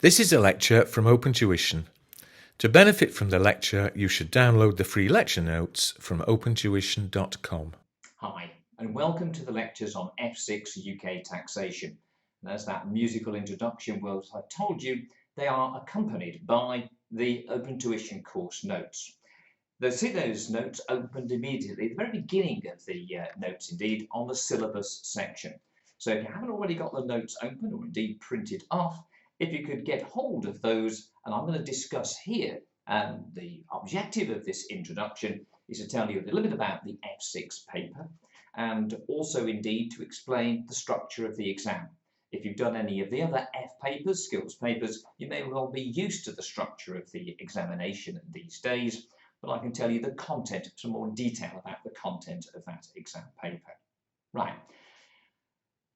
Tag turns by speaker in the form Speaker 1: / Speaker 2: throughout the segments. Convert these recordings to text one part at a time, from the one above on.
Speaker 1: This is a lecture from Open Tuition. To benefit from the lecture, you should download the free lecture notes from opentuition.com.
Speaker 2: Hi, and welcome to the lectures on F6 UK taxation. And as that musical introduction will have told you, they are accompanied by the Open Tuition course notes. They'll see those notes opened immediately at the very beginning of the notes, indeed, on the syllabus section. So if you haven't already got the notes open or indeed printed off, if you could get hold of those, and I'm going to discuss here the objective of this introduction is to tell you a little bit about the F6 paper and also indeed to explain the structure of the exam. If you've done any of the other F papers, skills papers, you may well be used to the structure of the examination these days, but I can tell you the content, some more detail about the content of that exam paper. Right.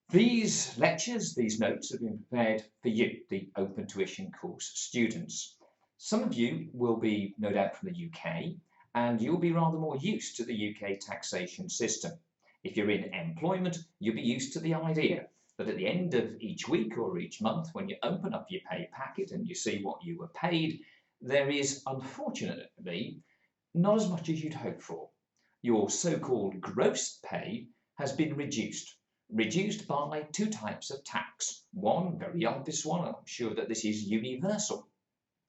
Speaker 2: These lectures, these notes have been prepared for you, the Open Tuition course students. Some of you will be no doubt from the UK, and you'll be rather more used to the UK taxation system. If you're in employment, you'll be used to the idea that at the end of each week or each month, when you open up your pay packet and you see what you were paid, there is unfortunately not as much as you'd hoped for. Your so-called gross pay has been reduced by two types of tax. One, very obvious one, and I'm sure that this is universal,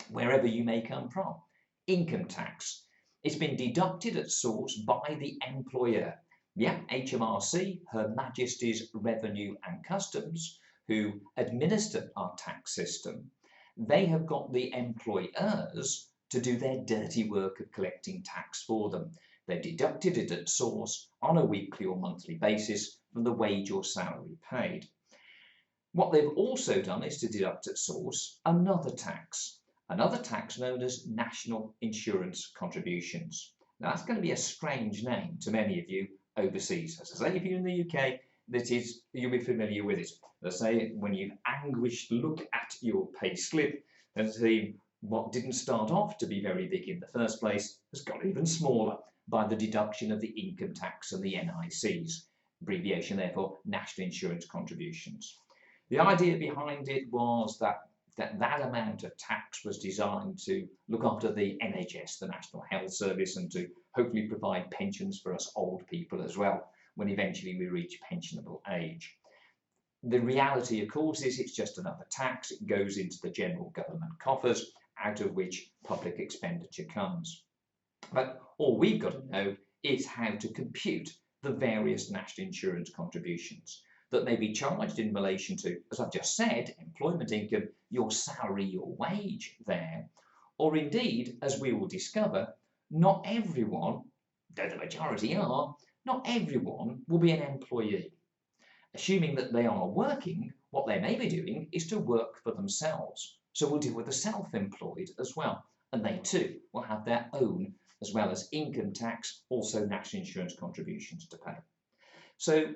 Speaker 2: wherever you may come from. Income tax. It's been deducted at source by the employer. Yeah, HMRC, Her Majesty's Revenue and Customs, who administer our tax system, they have got the employers to do their dirty work of collecting tax for them. They've deducted it at source on a weekly or monthly basis from the wage or salary paid. What they've also done is to deduct at source another tax known as national insurance contributions. Now that's going to be a strange name to many of you overseas. As I say, if you're in the UK, you'll be familiar with it. As I say, when you anguished look at your pay slip and see what didn't start off to be very big in the first place has got even smaller by the deduction of the income tax and the NICs, abbreviation therefore national insurance contributions. The idea behind it was that amount of tax was designed to look after the NHS, the National Health Service, and to hopefully provide pensions for us old people as well when eventually we reach pensionable age. The reality, of course, is it's just another tax. It goes into the general government coffers, out of which public expenditure comes. But all we've got to know is how to compute the various national insurance contributions that may be charged in relation to, as I've just said, employment income, your salary, your wage there, or indeed, as we will discover, not everyone, though the majority are, not everyone will be an employee. Assuming that they are working, what they may be doing is to work for themselves. So we'll deal with the self-employed as well, and they too will have their own, as well as income tax, also national insurance contributions to pay. So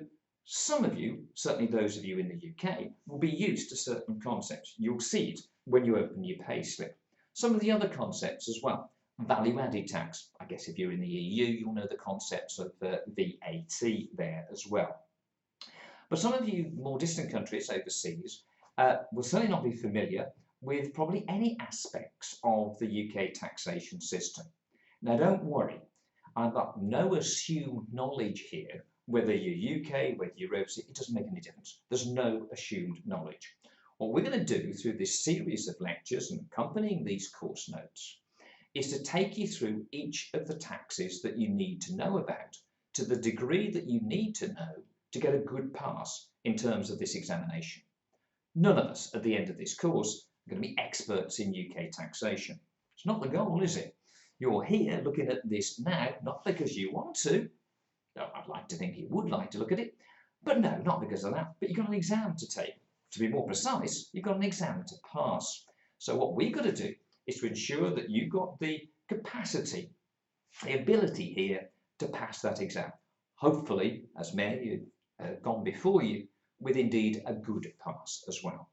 Speaker 2: some of you, certainly those of you in the UK, will be used to certain concepts. You'll see it when you open your pay slip. Some of the other concepts as well. Value-added tax. I guess if you're in the EU, you'll know the concepts of VAT there as well. But some of you more distant countries overseas will certainly not be familiar with probably any aspects of the UK taxation system. Now don't worry, I've got no assumed knowledge here. Whether you're UK, whether you're overseas, it doesn't make any difference. There's no assumed knowledge. What we're going to do through this series of lectures and accompanying these course notes is to take you through each of the taxes that you need to know about to the degree that you need to know to get a good pass in terms of this examination. None of us at the end of this course are going to be experts in UK taxation. It's not the goal, is it? You're here looking at this now, not because you want to. I'd like to think you would like to look at it, but no, not because of that. But you've got an exam to take. To be more precise, you've got an exam to pass. So what we've got to do is to ensure that you've got the capacity, the ability here to pass that exam. Hopefully, as many have gone before you, with indeed a good pass as well.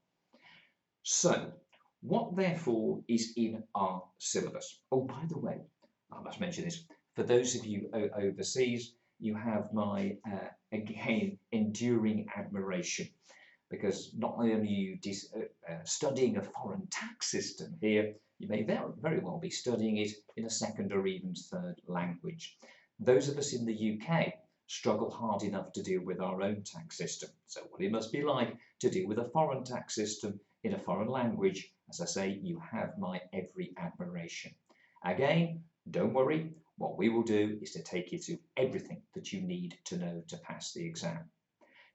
Speaker 2: So, what therefore is in our syllabus? Oh, by the way, I must mention this, for those of you overseas, you have my, again, enduring admiration. because not only are you studying a foreign tax system here, you may very well be studying it in a second or even third language. Those of us in the UK struggle hard enough to deal with our own tax system. So what it must be like to deal with a foreign tax system in a foreign language, as I say, you have my every admiration. Again, don't worry, what we will do is to take you through everything that you need to know to pass the exam.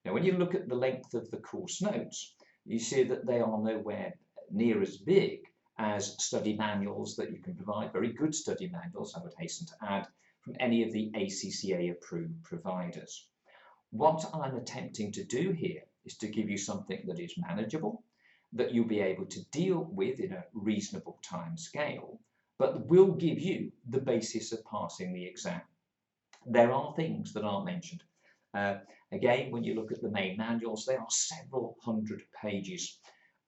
Speaker 2: Now, when you look at the length of the course notes, you see that they are nowhere near as big as study manuals that you can provide, very good study manuals, I would hasten to add, from any of the ACCA approved providers. What I'm attempting to do here is to give you something that is manageable, that you'll be able to deal with in a reasonable time scale, but will give you the basis of passing the exam. There are things that aren't mentioned. Again, when you look at the main manuals, they are several hundred pages.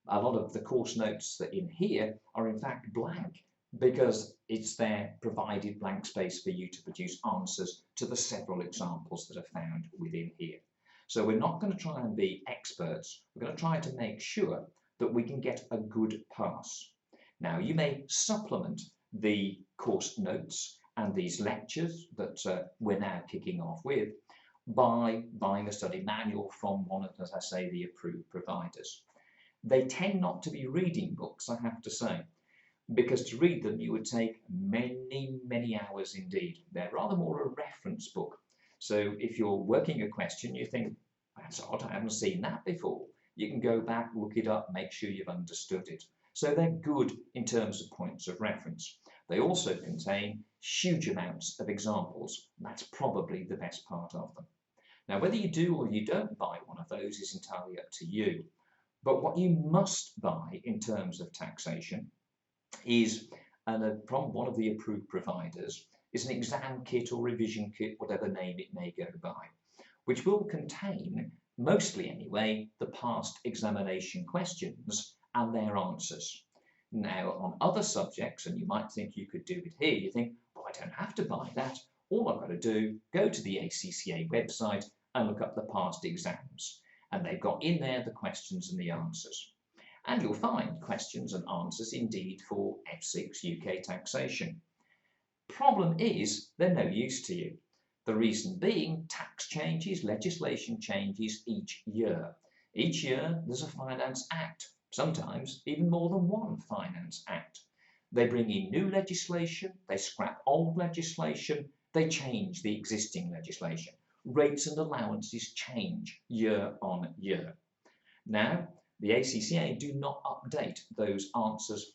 Speaker 2: A lot of the course notes that in here are in fact blank, because it's their provided blank space for you to produce answers to the several examples that are found within here. So we're not going to try and be experts. We're going to try to make sure that we can get a good pass. Now, you may supplement the course notes and these lectures that we're now kicking off with by buying a study manual from one of, as I say, the approved providers. They tend not to be reading books, I have to say, because to read them you would take many hours indeed. They're rather more a reference book. So if you're working a question, you think, that's odd, I haven't seen that before. You can go back, look it up, make sure you've understood it. So they're good in terms of points of reference. They also contain huge amounts of examples. That's probably the best part of them. Now, whether you do or you don't buy one of those is entirely up to you. But what you must buy in terms of taxation is, from one of the approved providers, is an exam kit or revision kit, whatever name it may go by, which will contain, mostly anyway, the past examination questions and their answers. Now, on other subjects, and you might think you could do it here, you think, well, I don't have to buy that. All I've got to do, go to the ACCA website and look up the past exams. And they've got in there the questions and the answers. And you'll find questions and answers indeed for F6 UK taxation. Problem is, they're no use to you. The reason being, tax changes, legislation changes each year. Each year there's a Finance Act, sometimes even more than one Finance Act. They bring in new legislation, they scrap old legislation, they change the existing legislation. Rates and allowances change year on year. Now, the ACCA do not update those answers,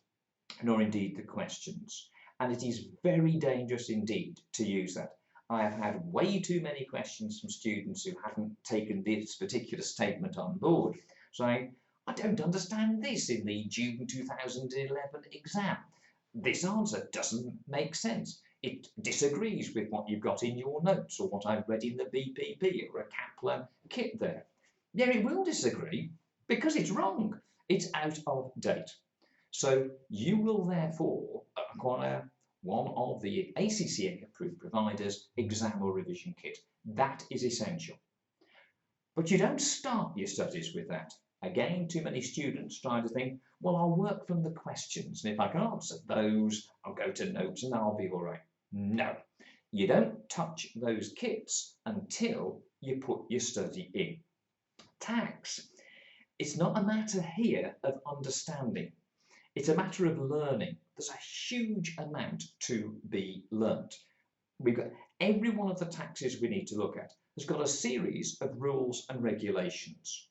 Speaker 2: nor indeed the questions. And it is very dangerous indeed to use that. I have had way too many questions from students who haven't taken this particular statement on board, saying, I don't understand this in the June 2011 exam. This answer doesn't make sense. It disagrees with what you've got in your notes or what I've read in the BPP or a Kaplan kit there. Yeah, it will disagree because it's wrong. It's out of date. So you will therefore acquire one of the ACCA approved providers exam or revision kit. That is essential. But you don't start your studies with that. Again, too many students try to think, well, I'll work from the questions, and if I can answer those, I'll go to notes and I'll be all right. No, you don't touch those kits until you put your study in. Tax, it's not a matter here of understanding. It's a matter of learning. There's a huge amount to be learnt. We've got every one of the taxes we need to look at has got a series of rules and regulations.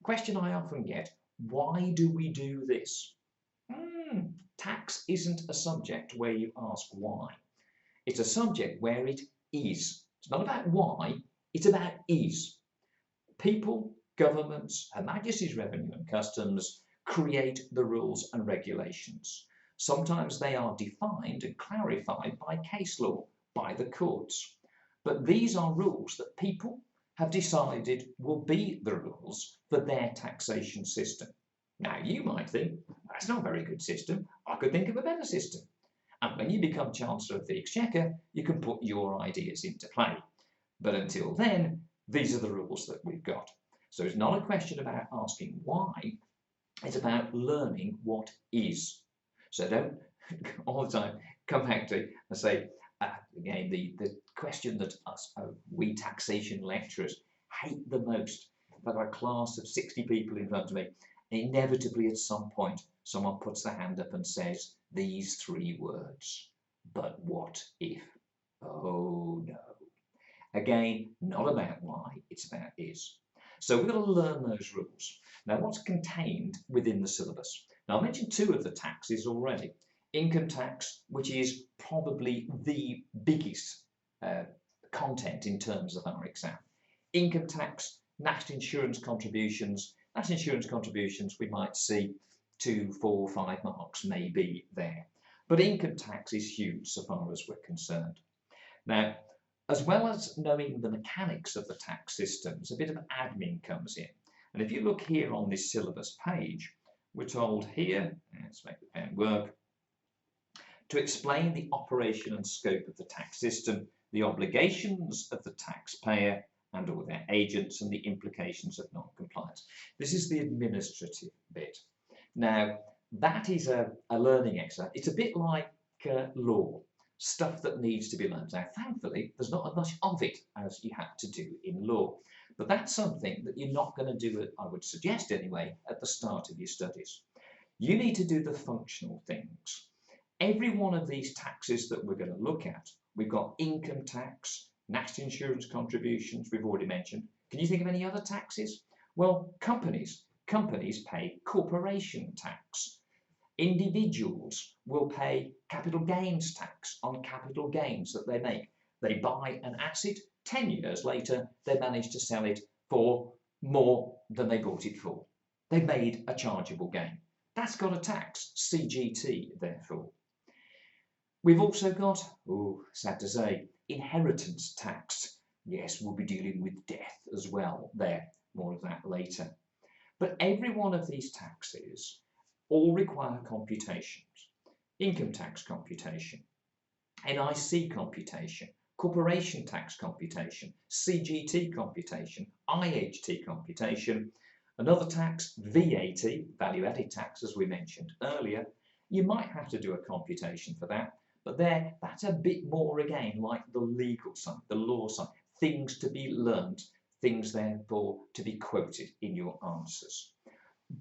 Speaker 2: Question I often get, why do we do this? Tax isn't a subject where you ask why. It's a subject where it is. It's not about why, it's about is. People, governments, Her Majesty's Revenue and Customs create the rules and regulations. Sometimes they are defined and clarified by case law, by the courts. But these are rules that people have decided will be the rules for their taxation system. Now, you might think, that's not a very good system. I could think of a better system. And when you become Chancellor of the Exchequer, you can put your ideas into play. But until then, these are the rules that we've got. So it's not a question about asking why, it's about learning what is. So don't all the time come back to and say, again, the question that us, we taxation lecturers hate the most. I've got a class of 60 people in front of me, and inevitably at some point, someone puts their hand up and says these 3 words, but what if? Oh no. Again, not about why, it's about is. So we've got to learn those rules. Now, what's contained within the syllabus? Now, I mentioned 2 of the taxes already. Income tax, which is probably the biggest content in terms of our exam. Income tax, national insurance contributions. National insurance contributions, we might see 2, 4, 5 marks maybe there. But income tax is huge so far as we're concerned. Now, as well as knowing the mechanics of the tax systems, a bit of admin comes in. And if you look here on this syllabus page, we're told here, let's make the pen work, to explain the operation and scope of the tax system, the obligations of the taxpayer and all their agents, and the implications of non-compliance. This is the administrative bit. Now, that is a learning exercise. It's a bit like law, stuff that needs to be learned. Now, thankfully, there's not as much of it as you have to do in law, but that's something that you're not going to do, I would suggest anyway, at the start of your studies. You need to do the functional things. Every one of these taxes that we're going to look at, we've got income tax, national insurance contributions, we've already mentioned. Can you think of any other taxes? Well, companies pay corporation tax. Individuals will pay capital gains tax on capital gains that they make. They buy an asset, 10 years later, they manage to sell it for more than they bought it for. They made a chargeable gain. That's got a tax, CGT, therefore. We've also got, sad to say, inheritance tax. Yes, we'll be dealing with death as well there. More of that later. But every one of these taxes all require computations. Income tax computation, NIC computation, corporation tax computation, CGT computation, IHT computation, another tax, VAT, value added tax, as we mentioned earlier. You might have to do a computation for that, but that's a bit more again like the legal side, the law side, things to be learned, things therefore to be quoted in your answers.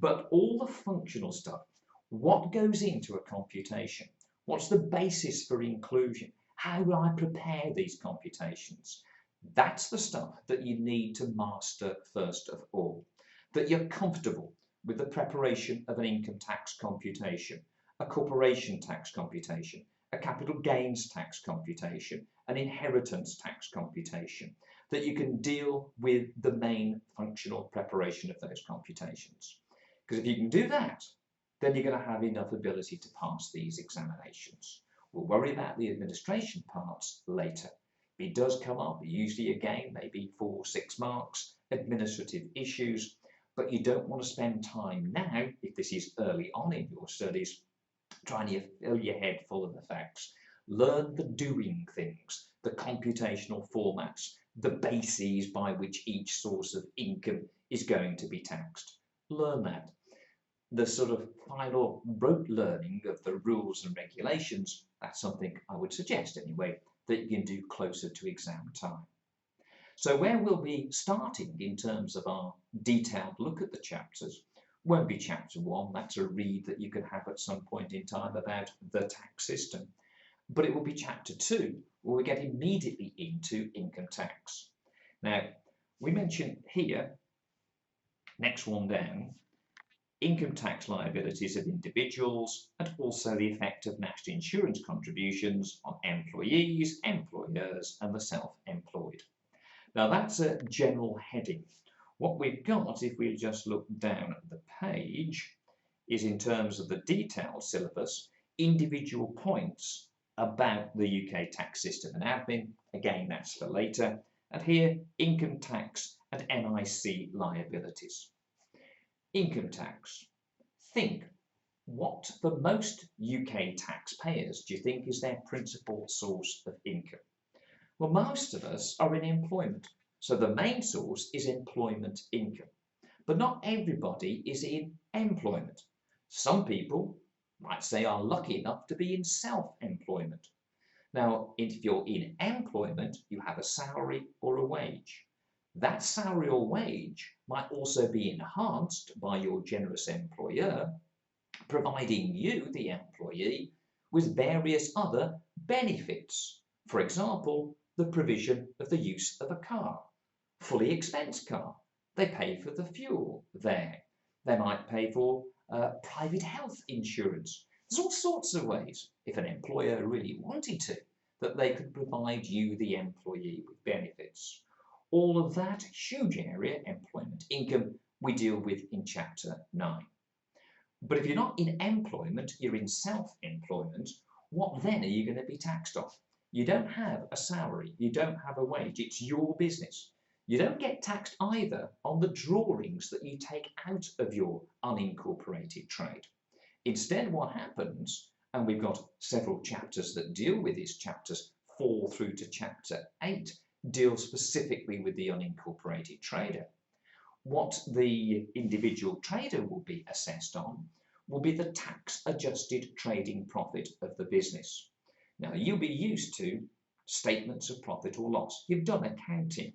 Speaker 2: But all the functional stuff, what goes into a computation? What's the basis for inclusion? How do I prepare these computations? That's the stuff that you need to master first of all. That you're comfortable with the preparation of an income tax computation, a corporation tax computation, a capital gains tax computation, an inheritance tax computation, that you can deal with the main functional preparation of those computations. Because if you can do that, then you're going to have enough ability to pass these examinations. We'll worry about the administration parts later. It does come up, usually again, maybe 4 or 6 marks, administrative issues, but you don't want to spend time now, if this is early on in your studies, trying to fill your head full of the facts. Learn the doing things, the computational formats, the bases by which each source of income is going to be taxed. Learn that. The sort of final rote learning of the rules and regulations, that's something I would suggest anyway, that you can do closer to exam time. So where we'll be starting in terms of our detailed look at the chapters won't be chapter 1, that's a read that you can have at some point in time about the tax system, but it will be chapter 2 where we get immediately into income tax. Now, we mentioned here, next one down, income tax liabilities of individuals and also the effect of national insurance contributions on employees, employers and the self-employed. Now that's a general heading. What we've got, if we just look down at the page, is in terms of the detailed syllabus, individual points about the UK tax system and admin. Again, that's for later. And here, income tax and NIC liabilities. Income tax. Think, what for most UK taxpayers do you think is their principal source of income? Well, most of us are in employment. So the main source is employment income. But not everybody is in employment. Some people might say are lucky enough to be in self-employment. Now, if you're in employment, you have a salary or a wage. That salary or wage might also be enhanced by your generous employer, providing you, the employee, with various other benefits. For example, the provision of the use of a car, fully expensed car. They pay for the fuel there. They might pay for private health insurance. There's all sorts of ways, if an employer really wanted to, that they could provide you, the employee, with benefits. All of that huge area, employment income, we deal with in Chapter 9. But if you're not in employment, you're in self-employment, what then are you going to be taxed on? You don't have a salary, you don't have a wage, it's your business. You don't get taxed either on the drawings that you take out of your unincorporated trade. Instead, what happens, and we've got several chapters that deal with this, chapters 4 through to chapter 8, deal specifically with the unincorporated trader. What the individual trader will be assessed on will be the tax-adjusted trading profit of the business. Now, you'll be used to statements of profit or loss. You've done accounting.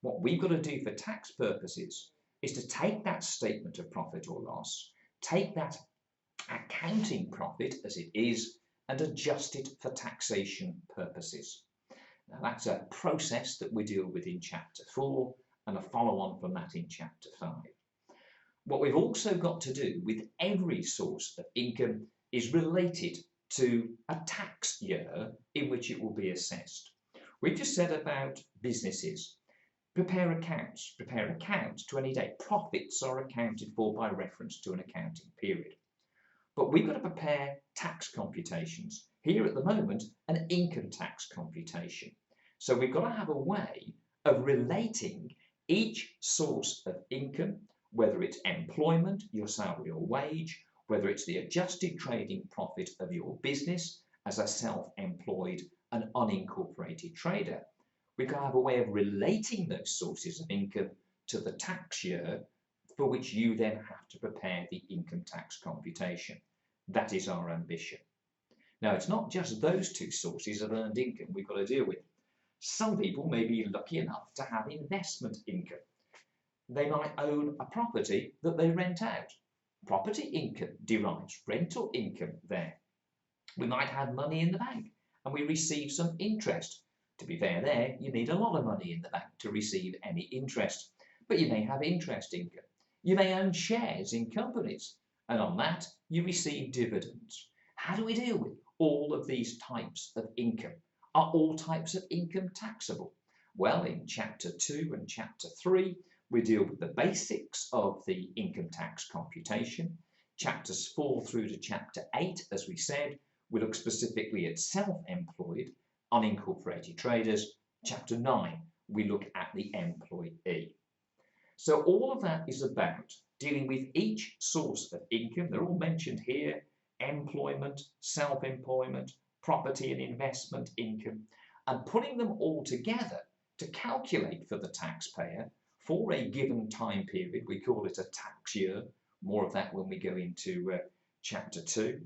Speaker 2: What we've got to do for tax purposes is to take that statement of profit or loss, take that accounting profit as it is, and adjust it for taxation purposes. Now, that's a process that we deal with in Chapter 4 and a follow-on from that in Chapter 5. What we've also got to do with every source of income is related to a tax year in which it will be assessed. We've just said about businesses. Prepare accounts to any date. Profits are accounted for by reference to an accounting period. But we've got to prepare tax computations. Here at the moment, an income tax computation. So we've got to have a way of relating each source of income, whether it's employment, your salary or wage, whether it's the adjusted trading profit of your business as a self-employed and unincorporated trader. We've got to have a way of relating those sources of income to the tax year for which you then have to prepare the income tax computation. That is our ambition. Now, it's not just those two sources of earned income we've got to deal with. Some people may be lucky enough to have investment income. They might own a property that they rent out. Property income derives rental income there. We might have money in the bank and we receive some interest. To be fair there, you need a lot of money in the bank to receive any interest, but you may have interest income. You may own shares in companies, and on that you receive dividends. How do we deal with all of these types of income? Are all types of income taxable? Well, in Chapter 2 and Chapter 3, we deal with the basics of the income tax computation. Chapters 4 through to Chapter 8, as we said, we look specifically at self-employed, unincorporated traders. Chapter 9, we look at the employee. So all of that is about dealing with each source of income. They're all mentioned here: employment, self-employment, property and investment income, and putting them all together to calculate for the taxpayer for a given time period. We call it a tax year. More of that when we go into Chapter 2.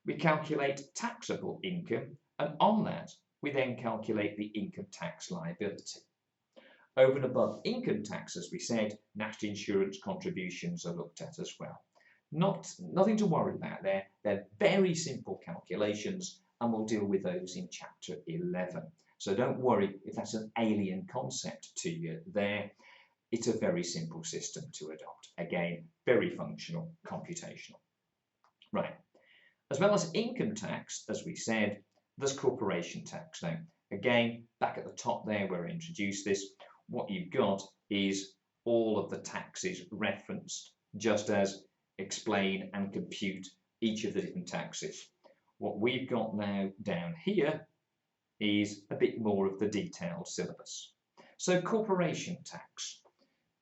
Speaker 2: We calculate taxable income, and on that we then calculate the income tax liability. Over and above income tax, as we said, national insurance contributions are looked at as well. Nothing to worry about there. They're very simple calculations, and we'll deal with those in Chapter 11. So don't worry if that's an alien concept to you there. It's a very simple system to adopt. Again, very functional, computational. Right. As well as income tax, as we said, there's corporation tax. Now, again, back at the top there where I introduced this, what you've got is all of the taxes referenced, just as explain and compute each of the different taxes. What we've got now down here is a bit more of the detailed syllabus. So corporation tax.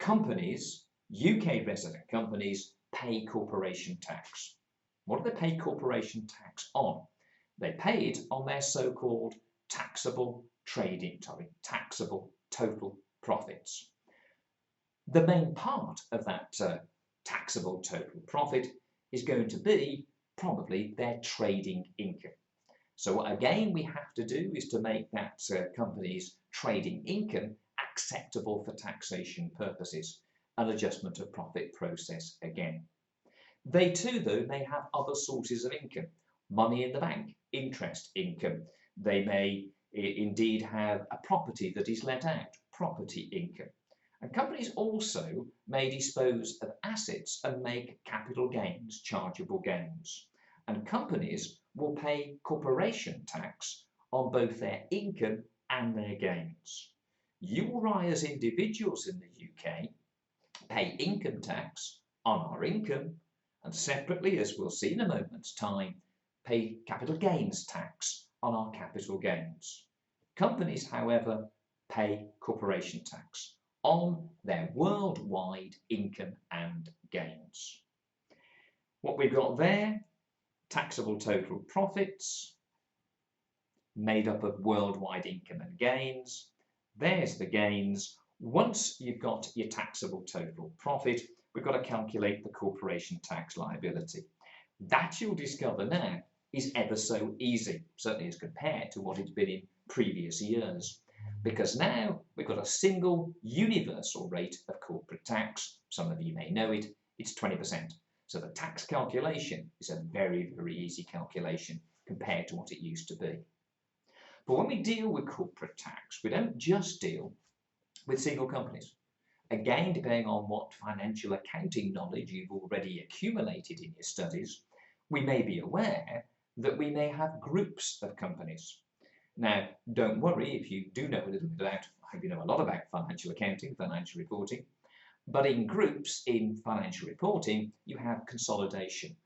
Speaker 2: Companies, UK resident companies, pay corporation tax. What do they pay corporation tax on? They pay it on their so-called taxable total profits. The main part of that taxable total profit is going to be probably their trading income. So what again we have to do is to make that company's trading income acceptable for taxation purposes, an adjustment of profit process again. They too, though, may have other sources of income, money in the bank, interest income. They may indeed have a property that is let out, property income. And companies also may dispose of assets and make capital gains, chargeable gains. And companies will pay corporation tax on both their income and their gains. You or I, as individuals in the UK, pay income tax on our income, and separately, as we'll see in a moment's time, pay capital gains tax on our capital gains. Companies, however, pay corporation tax on their worldwide income and gains. What we've got there, taxable total profits made up of worldwide income and gains. There's the gains. Once you've got your taxable total profit, we've got to calculate the corporation tax liability. That you'll discover now is ever so easy, certainly as compared to what it's been in previous years. Because now we've got a single universal rate of corporate tax. Some of you may know it, it's 20%. So the tax calculation is a very, very easy calculation compared to what it used to be. But when we deal with corporate tax, we don't just deal with single companies. Again, depending on what financial accounting knowledge you've already accumulated in your studies, we may be aware that we may have groups of companies. Now, don't worry if you do know a little bit about, I hope you know a lot about financial accounting, financial reporting, but in groups in financial reporting, you have consolidation.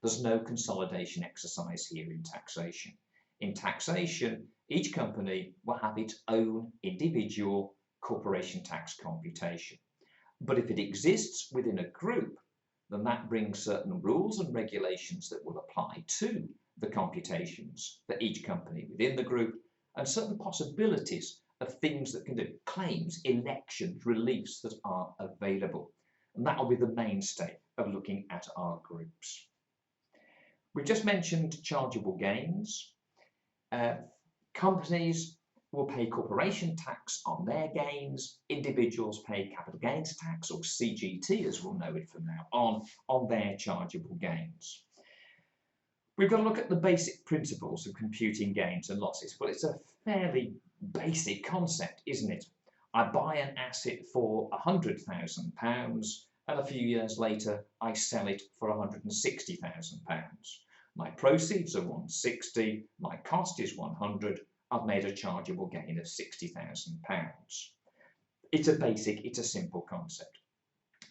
Speaker 2: There's no consolidation exercise here in taxation. In taxation, each company will have its own individual corporation tax computation. But if it exists within a group, then that brings certain rules and regulations that will apply to the computations for each company within the group, and certain possibilities of things that can do, claims, elections, reliefs that are available. And that will be the mainstay of looking at our groups. We've just mentioned chargeable gains. Companies will pay corporation tax on their gains. Individuals pay capital gains tax, or CGT as we'll know it from now on their chargeable gains. We've got to look at the basic principles of computing gains and losses. Well, it's a fairly basic concept, isn't it? I buy an asset for £100,000 and a few years later I sell it for £160,000. My proceeds are 160, my cost is 100, I've made a chargeable gain of £60,000. It's a simple concept.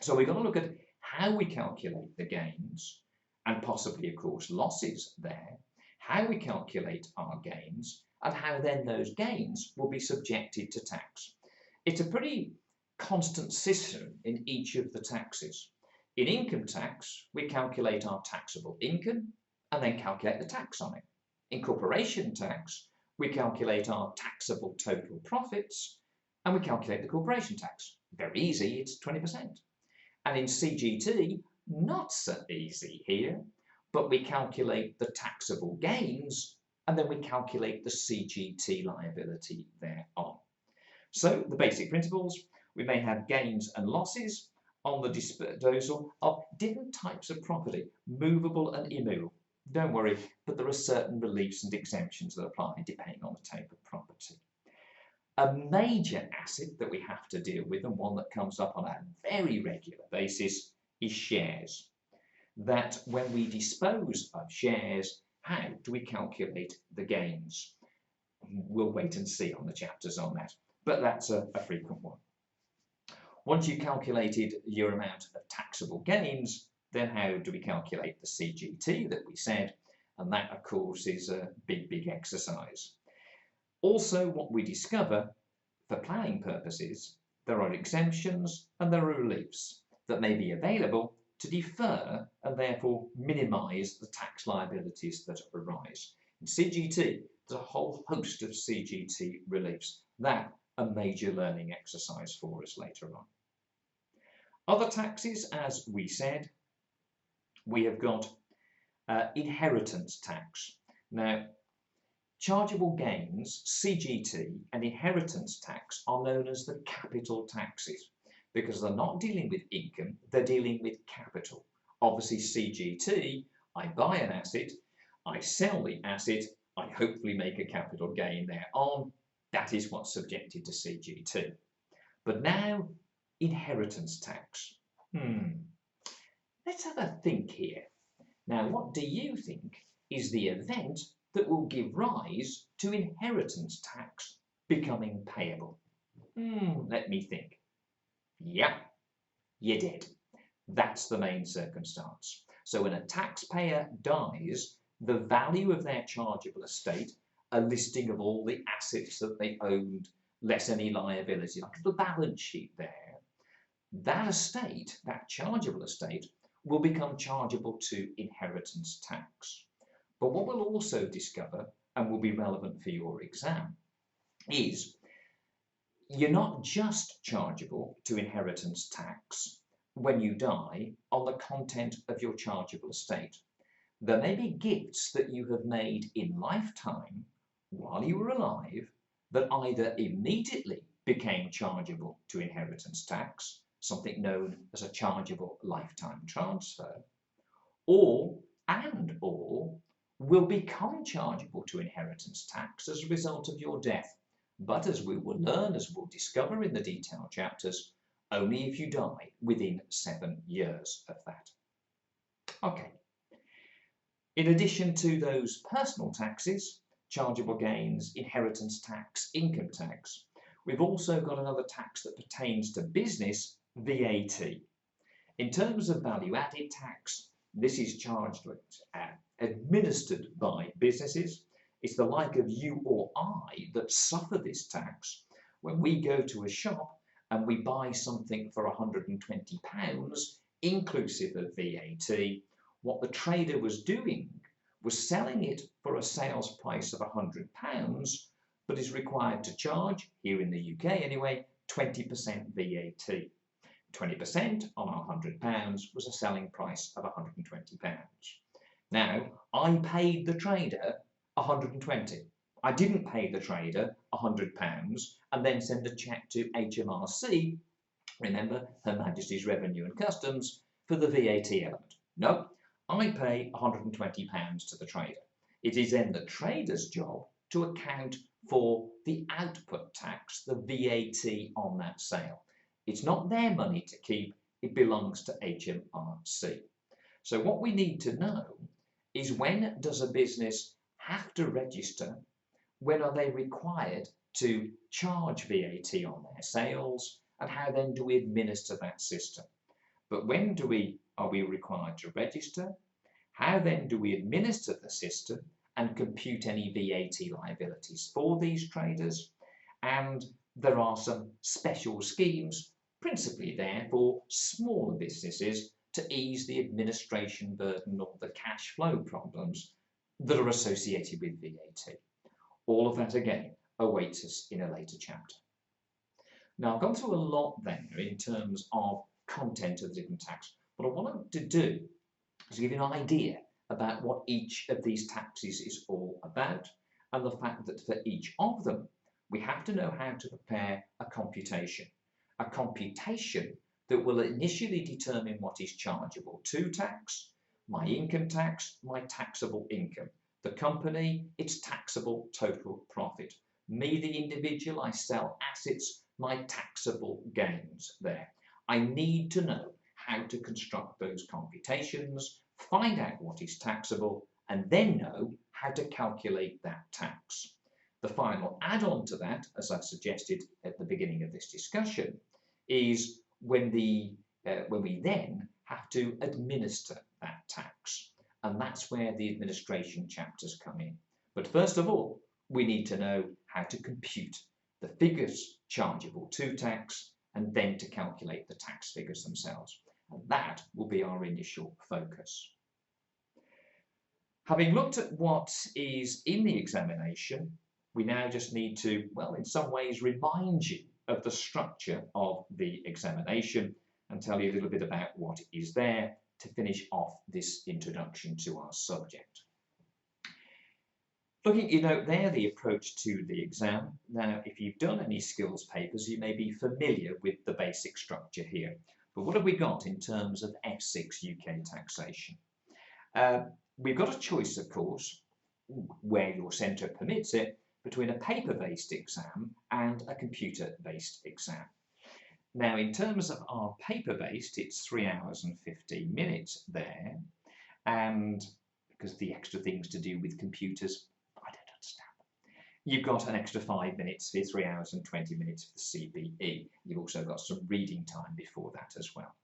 Speaker 2: So we've got to look at how we calculate the gains, and possibly, of course, losses there, how we calculate our gains, and how then those gains will be subjected to tax. It's a pretty constant system in each of the taxes. In income tax, we calculate our taxable income and then calculate the tax on it. In corporation tax, we calculate our taxable total profits and we calculate the corporation tax. Very easy, it's 20%. And in CGT, not so easy here, but we calculate the taxable gains and then we calculate the CGT liability thereon. So the basic principles, we may have gains and losses on the disposal of different types of property, movable and immovable. Don't worry, but there are certain reliefs and exemptions that apply depending on the type of property. A major asset that we have to deal with, and one that comes up on a very regular basis, is shares. That when we dispose of shares, how do we calculate the gains? We'll wait and see on the chapters on that, but that's a frequent one. Once you've calculated your amount of taxable gains, then how do we calculate the CGT that we said? And that, of course, is a big, big exercise. Also, what we discover, for planning purposes, there are exemptions and there are reliefs that may be available to defer and therefore minimise the tax liabilities that arise. In CGT, there's a whole host of CGT reliefs. That a major learning exercise for us later on. Other taxes, as we said, we have got inheritance tax. Now, chargeable gains, CGT, and inheritance tax are known as the capital taxes because they're not dealing with income, they're dealing with capital. Obviously, CGT, I buy an asset, I sell the asset, I hopefully make a capital gain thereon. That is what's subjected to CGT. But now, inheritance tax. Let's have a think here. Now, what do you think is the event that will give rise to inheritance tax becoming payable? Let me think. Yeah, you're dead. That's the main circumstance. So when a taxpayer dies, the value of their chargeable estate, a listing of all the assets that they owned, less any liability, like the balance sheet there, that estate, that chargeable estate, will become chargeable to inheritance tax. But what we'll also discover, and will be relevant for your exam, is you're not just chargeable to inheritance tax when you die on the content of your chargeable estate. There may be gifts that you have made in lifetime while you were alive that either immediately became chargeable to inheritance tax, something known as a chargeable lifetime transfer, or will become chargeable to inheritance tax as a result of your death. But as we will learn, as we'll discover in the detailed chapters, only if you die within 7 years of that. Okay. In addition to those personal taxes, chargeable gains, inheritance tax, income tax, we've also got another tax that pertains to business, VAT. In terms of value-added tax, this is charged with, administered by businesses. It's the like of you or I that suffer this tax when we go to a shop and we buy something for £120, inclusive of VAT. What the trader was doing was selling it for a sales price of £100, but is required to charge, here in the UK anyway, 20% VAT. 20% on our £100 was a selling price of £120. Now, I paid the trader 120. I didn't pay the trader £100 and then send a cheque to HMRC, remember, Her Majesty's Revenue and Customs, for the VAT element. No, I pay £120 to the trader. It is then the trader's job to account for the output tax, the VAT on that sale. It's not their money to keep, it belongs to HMRC. So what we need to know is, when does a business have to register? When are they required to charge VAT on their sales? And how then do we administer that system? But when are we required to register? How then do we administer the system and compute any VAT liabilities for these traders? And there are some special schemes, principally there for smaller businesses, to ease the administration burden or the cash flow problems that are associated with VAT. All of that again awaits us in a later chapter. Now, I've gone through a lot there in terms of content of the different tax. What I wanted to do is give you an idea about what each of these taxes is all about, and the fact that for each of them we have to know how to prepare a computation that will initially determine what is chargeable to tax, my income tax, my taxable income, the company, its taxable total profit, me the individual, I sell assets, my taxable gains there. I need to know how to construct those computations, find out what is taxable, and then know how to calculate that tax. The final add-on to that, as I suggested at the beginning of this discussion, is when we then have to administer that tax. And that's where the administration chapters come in. But first of all, we need to know how to compute the figures chargeable to tax, and then to calculate the tax figures themselves. And that will be our initial focus. Having looked at what is in the examination, we now just need to, well, in some ways remind you of the structure of the examination. and tell you a little bit about what is there to finish off this introduction to our subject. Looking, there the approach to the exam. Now, if you've done any skills papers, you may be familiar with the basic structure here. But what have we got in terms of F6 UK taxation? We've got a choice, of course, where your centre permits it, between a paper-based exam and a computer-based exam. Now, in terms of our paper-based, it's 3 hours and 15 minutes there, and because the extra things to do with computers, I don't understand. You've got an extra 5 minutes for 3 hours and 20 minutes for the CBE. You've also got some reading time before that as well.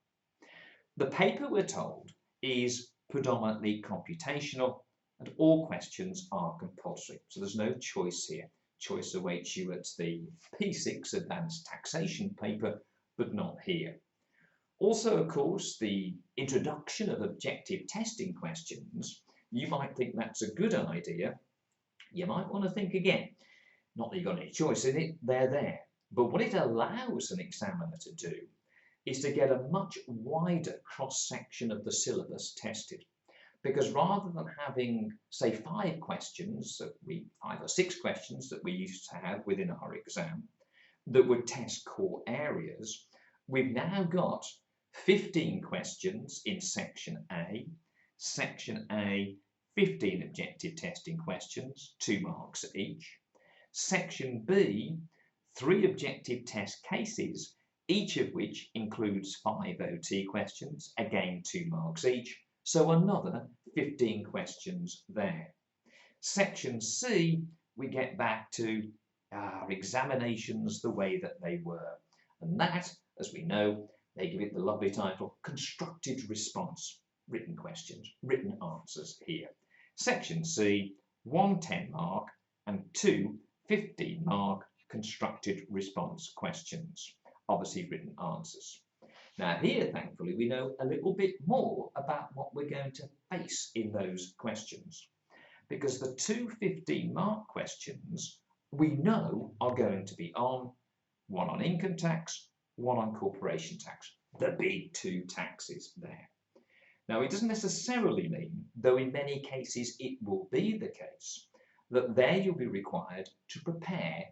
Speaker 2: The paper, we're told, is predominantly computational, and all questions are compulsory. So there's no choice here. Choice awaits you at the P6 Advanced Taxation paper, but not here. Also, of course, the introduction of objective testing questions, you might think that's a good idea. You might want to think again. Not that you've got any choice in it, they're there. But what it allows an examiner to do is to get a much wider cross-section of the syllabus tested. Because rather than having, say, 5 or 6 questions that we used to have within our exam that would test core areas, we've now got 15 questions in Section A. Section A, 15 objective testing questions, 2 marks each. Section B, 3 objective test cases, each of which includes 5 OT questions, again 2 marks each. So another 15 questions there. Section C, we get back to our examinations the way that they were. And that, as we know, they give it the lovely title, Constructed Response. Written questions, written answers here. Section C, 1 10-mark and 2 15-mark constructed response questions. Obviously written answers. Now here, thankfully, we know a little bit more about what we're going to face in those questions. Because the 2 15-mark questions we know are going to be on, one on income tax, one on corporation tax, the big 2 taxes there. Now, it doesn't necessarily mean, though in many cases it will be the case, that there you'll be required to prepare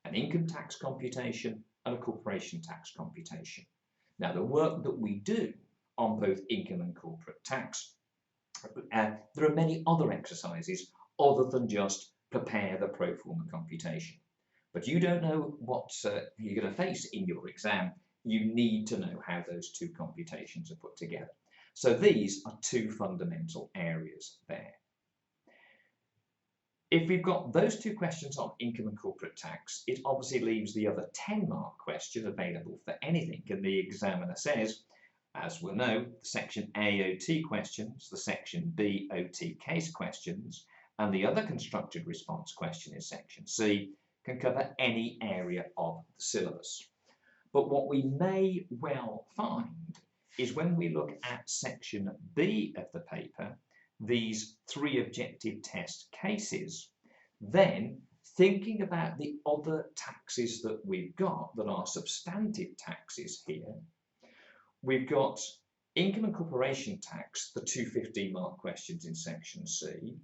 Speaker 2: an income tax computation and a corporation tax computation. Now, the work that we do on both income and corporate tax, there are many other exercises other than just prepare the pro forma computation. But you don't know what you're going to face in your exam. You need to know how those 2 computations are put together. So these are 2 fundamental areas there. If we've got those 2 questions on income and corporate tax, it obviously leaves the other 10-mark question available for anything. And the examiner says, as we'll know, the Section A OT questions, the Section B OT case questions, and the other constructed response question in Section C can cover any area of the syllabus. But what we may well find is when we look at Section B of the paper, these 3 objective test cases, then thinking about the other taxes that we've got that are substantive taxes here, we've got income and corporation tax, the 2 15-mark questions in Section C,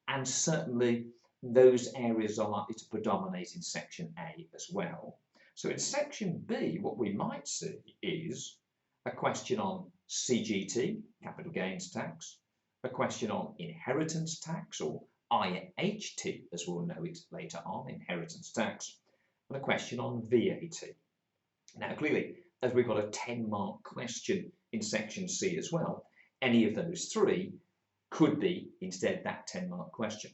Speaker 2: and certainly those areas are likely to predominate in Section A as well. So in Section B, what we might see is a question on CGT, capital gains tax, a question on inheritance tax, or IHT, as we'll know it later on, inheritance tax, and a question on VAT. Now, clearly, as we've got a 10-mark question in Section C as well, any of those 3 could be instead that 10-mark question.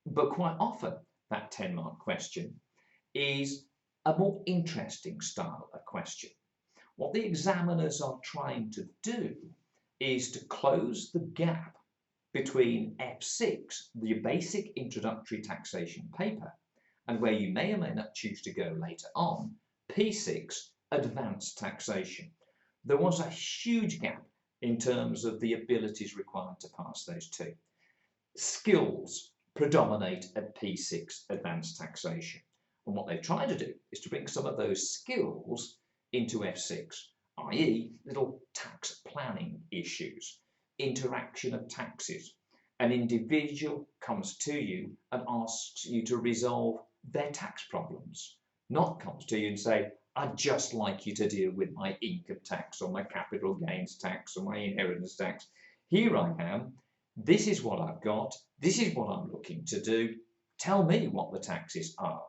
Speaker 2: But quite often, that 10-mark question is a more interesting style of question. What the examiners are trying to do is to close the gap between F6, the basic introductory taxation paper, and where you may or may not choose to go later on, P6, advanced taxation. There was a huge gap in terms of the abilities required to pass those 2. Skills predominate at P6, advanced taxation. And what they've tried to do is to bring some of those skills into F6, i.e. little tax planning issues, interaction of taxes. An individual comes to you and asks you to resolve their tax problems, not comes to you and say, I'd just like you to deal with my income tax or my capital gains tax or my inheritance tax. Here I am. This is what I've got. This is what I'm looking to do. Tell me what the taxes are.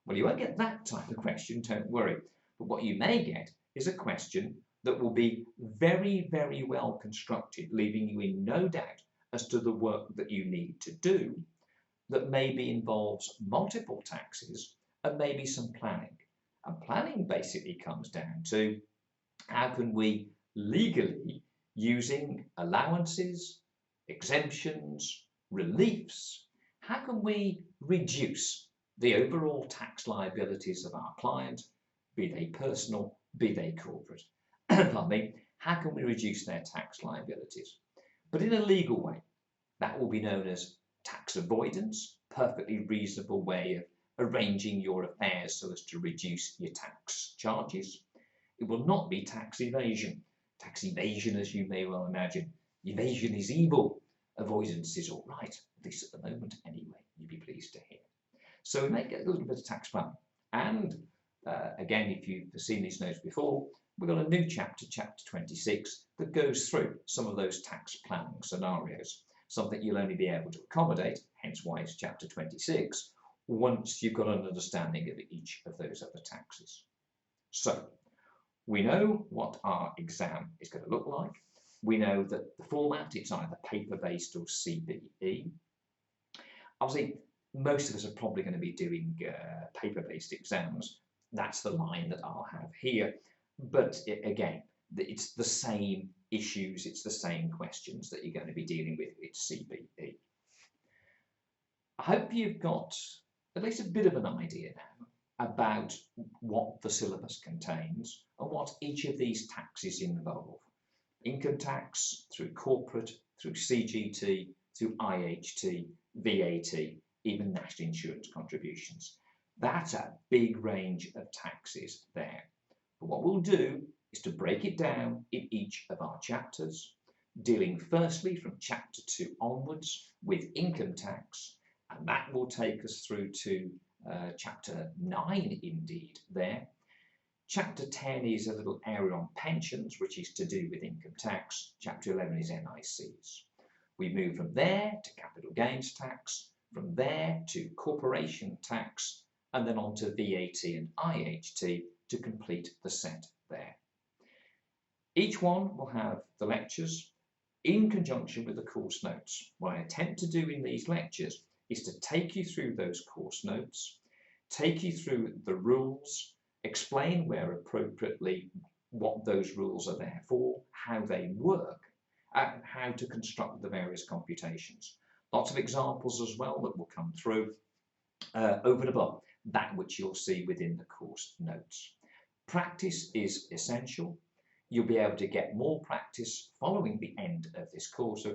Speaker 2: Well, you won't get that type of question, don't worry. But what you may get is a question that will be very, very well constructed, leaving you in no doubt as to the work that you need to do, that maybe involves multiple taxes and maybe some planning. And planning basically comes down to how can we legally, using allowances, exemptions, reliefs, how can we reduce the overall tax liabilities of our client, be they personal, be they corporate? Pardon me, how can we reduce their tax liabilities? But in a legal way. That will be known as tax avoidance, perfectly reasonable way of arranging your affairs so as to reduce your tax charges. It will not be tax evasion. Tax evasion, as you may well imagine, evasion is evil, avoidance is all right, at least at the moment anyway, you'd be pleased to hear. So we may get a little bit of tax planning. And again, if you've seen these notes before, we've got a new chapter, chapter 26, that goes through some of those tax planning scenarios, something you'll only be able to accommodate, hence why it's chapter 26, once you've got an understanding of each of those other taxes. So we know what our exam is going to look like. We know that the format, it's either paper-based or CBE. Obviously, most of us are probably going to be doing paper-based exams. That's the line that I'll have here. But again, it's the same issues, it's the same questions that you're going to be dealing with. It's CBE. I hope you've got at least a bit of an idea now about what the syllabus contains and what each of these taxes involve. Income tax, through corporate, through CGT, through IHT, VAT, even national insurance contributions. That's a big range of taxes there. But what we'll do is to break it down in each of our chapters, dealing firstly from chapter 2 onwards with income tax, and that will take us through to chapter 9 indeed there. Chapter 10 is a little area on pensions, which is to do with income tax. Chapter 11 is NICs. We move from there to capital gains tax, from there to corporation tax, and then on to VAT and IHT to complete the set there. Each one will have the lectures in conjunction with the course notes. What I attempt to do in these lectures is to take you through those course notes, take you through the rules, explain where appropriately what those rules are there for, how they work, and how to construct the various computations. Lots of examples as well that will come through over and above that which you'll see within the course notes. Practice is essential. You'll be able to get more practice following the end of this course,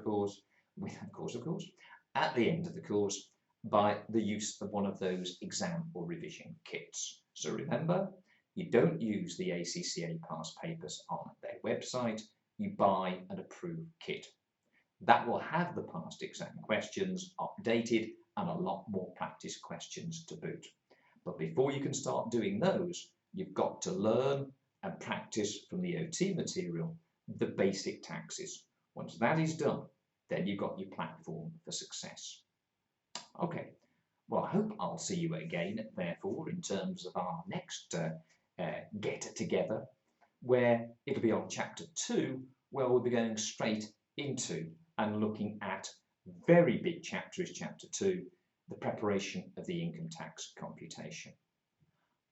Speaker 2: at the end of the course, by the use of one of those exam or revision kits. So remember, you don't use the ACCA past papers on their website, you buy an approved kit. That will have the past exam questions updated and a lot more practice questions to boot. But before you can start doing those, you've got to learn and practice from the OT material the basic taxes. Once that is done, then you've got your platform for success. Okay, well, I hope I'll see you again, therefore, in terms of our next get together, where it'll be on chapter 2, where we'll be going straight into and looking at very big chapter is chapter 2, the preparation of the income tax computation.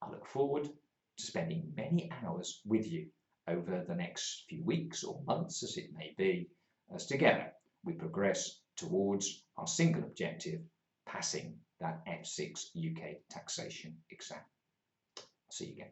Speaker 2: I look forward to spending many hours with you over the next few weeks or months, as it may be, as together we progress towards our single objective, passing that F6 UK taxation exam. See you again.